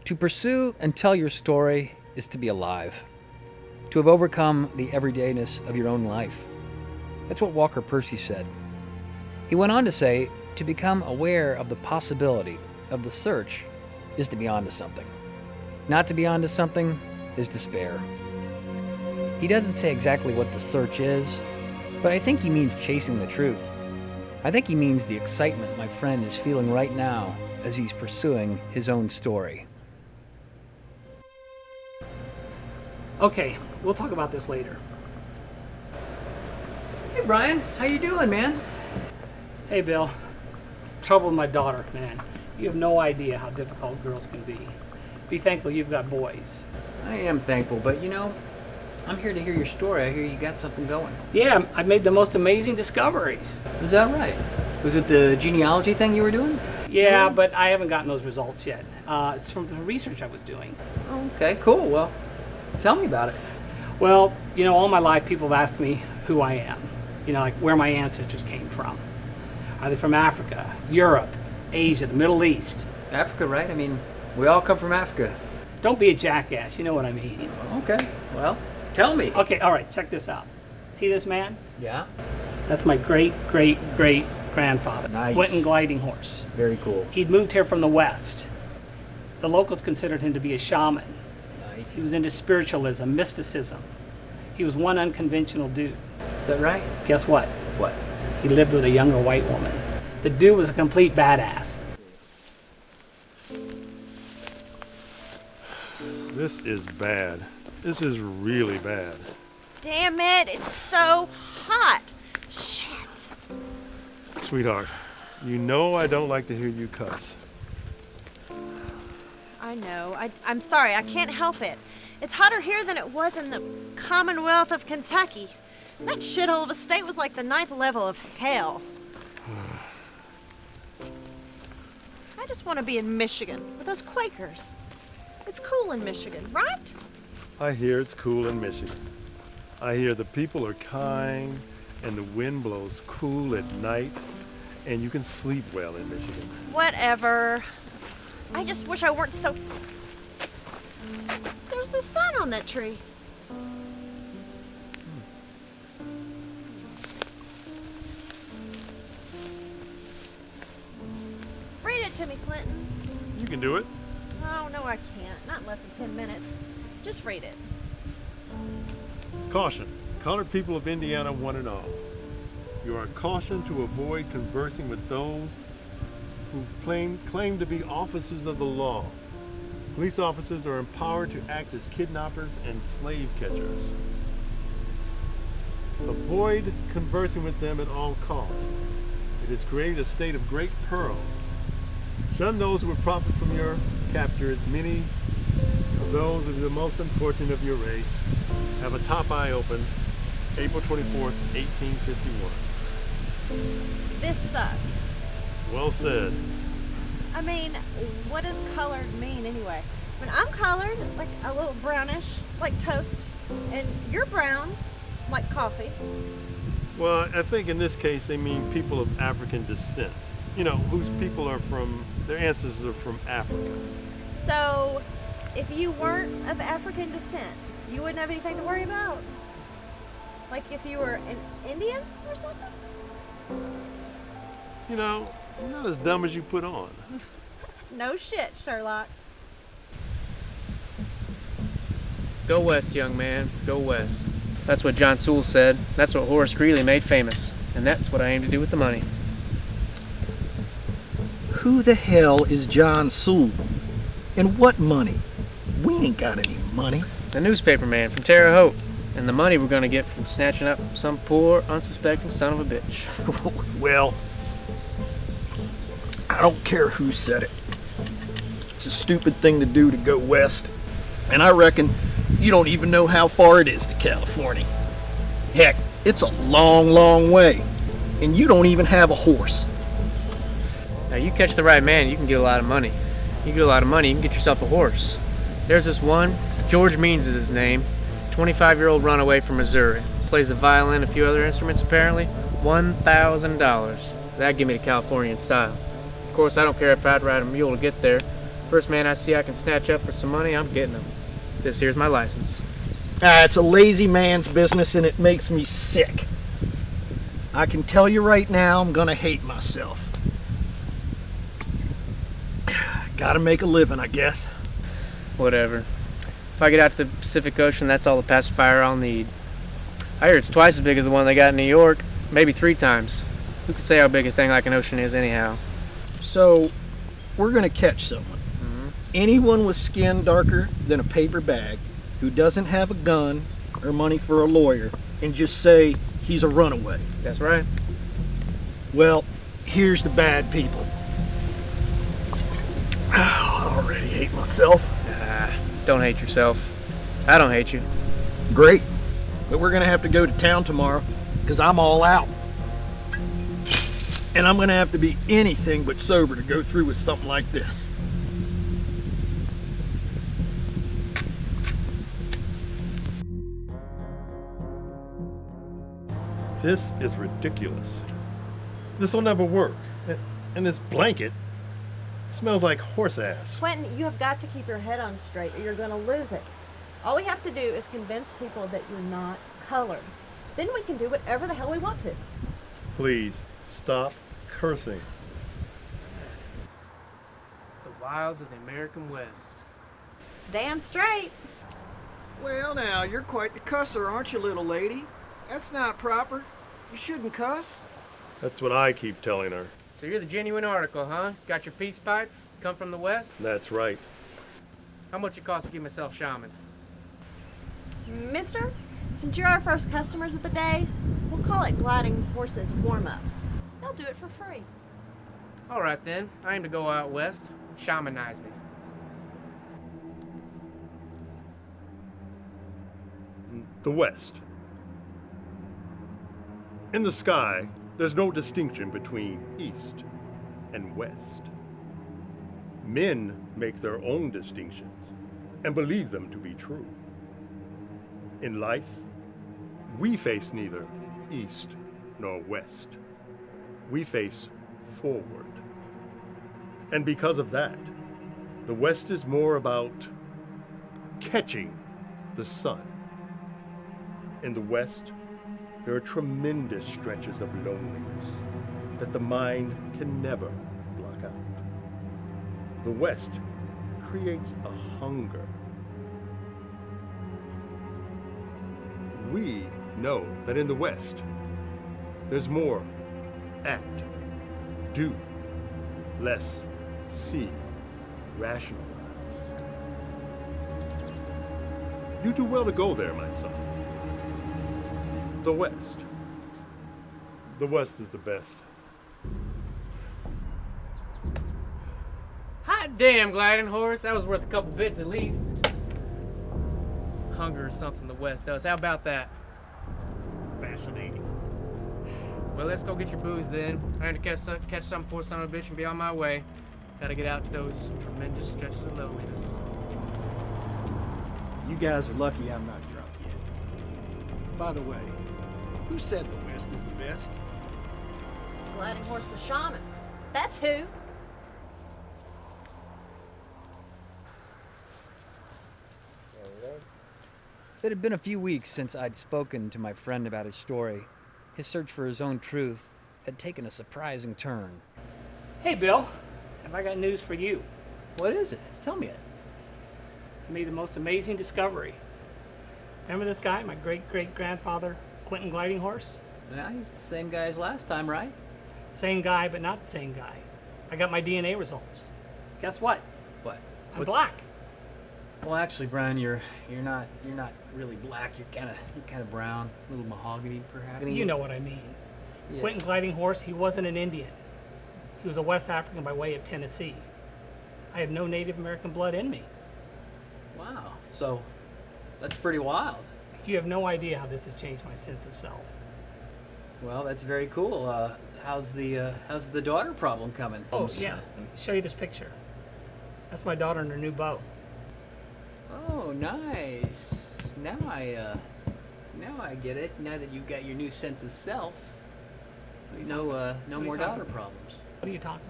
To pursue and tell your story is to be alive, to have overcome the everydayness of your own life. That's what Walker Percy said. He went on to say, to become aware of the possibility of the search is to be onto something. Not to be onto something is despair. He doesn't say exactly what the search is, but I think he means chasing the truth. I think he means the excitement my friend is feeling right now as he's pursuing his own story. Okay, we'll talk about this later. Hey Brian, how you doing, man? Hey Bill, trouble with my daughter, man. You have no idea how difficult girls can be. Be thankful you've got boys. I am thankful, but I'm here to hear your story. I hear you got something going. Yeah, I've made the most amazing discoveries. Is that right? Was it the genealogy thing you were doing? Yeah, but I haven't gotten those results yet. It's from the research I was doing. Okay, cool. Well, tell me about it. Well, all my life people have asked me who I am. Like where my ancestors came from. Are they from Africa, Europe, Asia, the Middle East? Africa, right? I mean, we all come from Africa. Don't be a jackass, you know what I mean. Okay, well, tell me. Okay, all right, check this out. See this man? Yeah? That's my great-great-great-grandfather. Nice. Went in gliding horse. Very cool. He'd moved here from the West. The locals considered him to be a shaman. Nice. He was into spiritualism, mysticism. He was one unconventional dude. Is that right? Guess what? What? He lived with a younger white woman. The dude was a complete badass. This is bad. This is really bad. Damn it, it's so hot. Shit. Sweetheart, you know I don't like to hear you cuss. I know. I'm sorry, I can't help it. It's hotter here than it was in the Commonwealth of Kentucky. That shithole of a state was like the 9th level of hell. I just want to be in Michigan with those Quakers. It's cool in Michigan, right? I hear it's cool in Michigan. I hear the people are kind and the wind blows cool at night and you can sleep well in Michigan. Whatever. I just wish I weren't so... There's the sun on that tree. Read it to me, Clinton. You can do it. Oh, no, I can't. Not in less than 10 minutes. Just read it. Caution. Colored people of Indiana, one and all. You are cautioned to avoid conversing with those who claim to be officers of the law. Police officers are empowered to act as kidnappers and slave catchers. Avoid conversing with them at all costs. It has created a state of great peril. Shun those who would profit from your capture, as many of those of the most unfortunate of your race have a top eye open, April 24th, 1851. This sucks. Well said. I mean, what does colored mean anyway? I mean, I'm colored, like a little brownish, like toast. And you're brown, like coffee. Well, I think in this case they mean people of African descent. Whose people are from, their ancestors are from Africa. So, if you weren't of African descent, you wouldn't have anything to worry about? Like if you were an Indian or something? You're not as dumb as you put on. No shit, Sherlock. Go west, young man, go west. That's what John Sewell said. That's what Horace Greeley made famous. And that's what I aim to do with the money. Who the hell is John Sewell? And what money? We ain't got any money. The newspaper man from Terre Haute. And the money we're gonna get from snatching up some poor, unsuspecting son of a bitch. Well, I don't care who said it. It's a stupid thing to do to go west. And I reckon you don't even know how far it is to California. Heck, it's a long, long way. And you don't even have a horse. Now you catch the right man, you can get a lot of money. You get a lot of money, you can get yourself a horse. There's this one, George Means is his name, 25-year-old runaway from Missouri. Plays the violin, a few other instruments apparently. $1,000. That'd get me to California in style. Of course, I don't care if I'd ride a mule to get there. First man I see I can snatch up for some money, I'm getting him. This here's my license. It's a lazy man's business and it makes me sick. I can tell you right now, I'm gonna hate myself. Gotta make a living, I guess. Whatever. If I get out to the Pacific Ocean, that's all the pacifier I'll need. I hear it's twice as big as the one they got in New York, maybe 3 times. Who could say how big a thing like an ocean is anyhow? So, we're gonna catch someone. Anyone with skin darker than a paper bag who doesn't have a gun or money for a lawyer and just say he's a runaway. That's right. Well, here's the bad people. I already hate myself. Don't hate yourself. I don't hate you. Great. But we're gonna have to go to town tomorrow because I'm all out. And I'm gonna have to be anything but sober to go through with something like this. This is ridiculous. This will never work. And this blanket smells like horse ass. Quentin, you have got to keep your head on straight or you're going to lose it. All we have to do is convince people that you're not colored. Then we can do whatever the hell we want to. Please, stop cursing. The wilds of the American West. Damn straight. Well now, you're quite the cusser, aren't you, little lady? That's not proper. You shouldn't cuss. That's what I keep telling her. So you're the genuine article, huh? Got your peace pipe? Come from the West? That's right. How much it cost to give myself shaman? Mister, since you're our first customers of the day, we'll call it Gliding Horses Warm-Up. They'll do it for free. All right then. I aim to go out west. Shamanize me. The West. In the sky, there's no distinction between East and West. Men make their own distinctions and believe them to be true. In life, we face neither East nor West. We face forward. And because of that, the West is more about catching the sun. In the West, there are tremendous stretches of loneliness that the mind can never block out. The West creates a hunger. We know that in the West, there's more act, do, less see, rationalize. You do well to go there, my son. The West. The West is the best. Hot damn, gliding horse. That was worth a couple bits at least. Hunger is something the West does. How about that? Fascinating. Well, let's go get your booze then. I need to catch some poor son of a bitch and be on my way. Gotta get out to those tremendous stretches of loneliness. You guys are lucky I'm not drunk yet. By the way, who said the West is the best? Gliding Horse the Shaman. That's who. It had been a few weeks since I'd spoken to my friend about his story. His search for his own truth had taken a surprising turn. Hey, Bill, have I got news for you? What is it? Tell me it. I made the most amazing discovery. Remember this guy, my great-great-grandfather, Quentin Gliding Horse? Yeah, he's the same guy as last time, right? Same guy, but not the same guy. I got my DNA results. Guess what? What? I'm black. Well, actually, Brian, you're not really black. You're kind of brown, a little mahogany, perhaps. You know what I mean. Yeah. Quentin Gliding Horse, he wasn't an Indian. He was a West African by way of Tennessee. I have no Native American blood in me. Wow. So, that's pretty wild. You have no idea how this has changed my sense of self. Well, that's very cool. How's the daughter problem coming? Oh, yeah. Let me show you this picture. That's my daughter in her new boat. Oh, nice. Now I get it. Now that you've got your new sense of self, no more daughter problems. What are you talking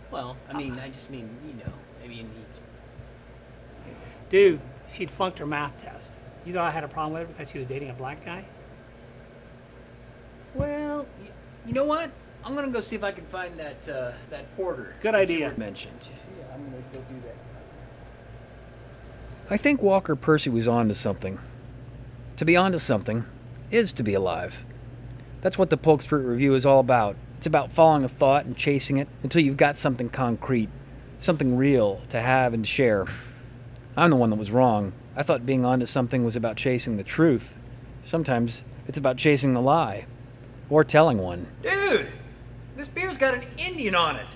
about? Well, I mean, I just mean, I mean, Dude, she'd flunked her math test. You thought I had a problem with her because she was dating a black guy? well, you know what? I'm gonna go see if I can find that porter. Good that you idea. were mentioned. Yeah, I'm gonna go do that. I think Walker Percy was on to something. To be on to something is to be alive. That's what the Polk Street Review is all about. It's about following a thought and chasing it until you've got something concrete, something real to have and share. I'm the one that was wrong. I thought being onto something was about chasing the truth. Sometimes it's about chasing the lie. Or telling one. Dude! This beer's got an Indian on it!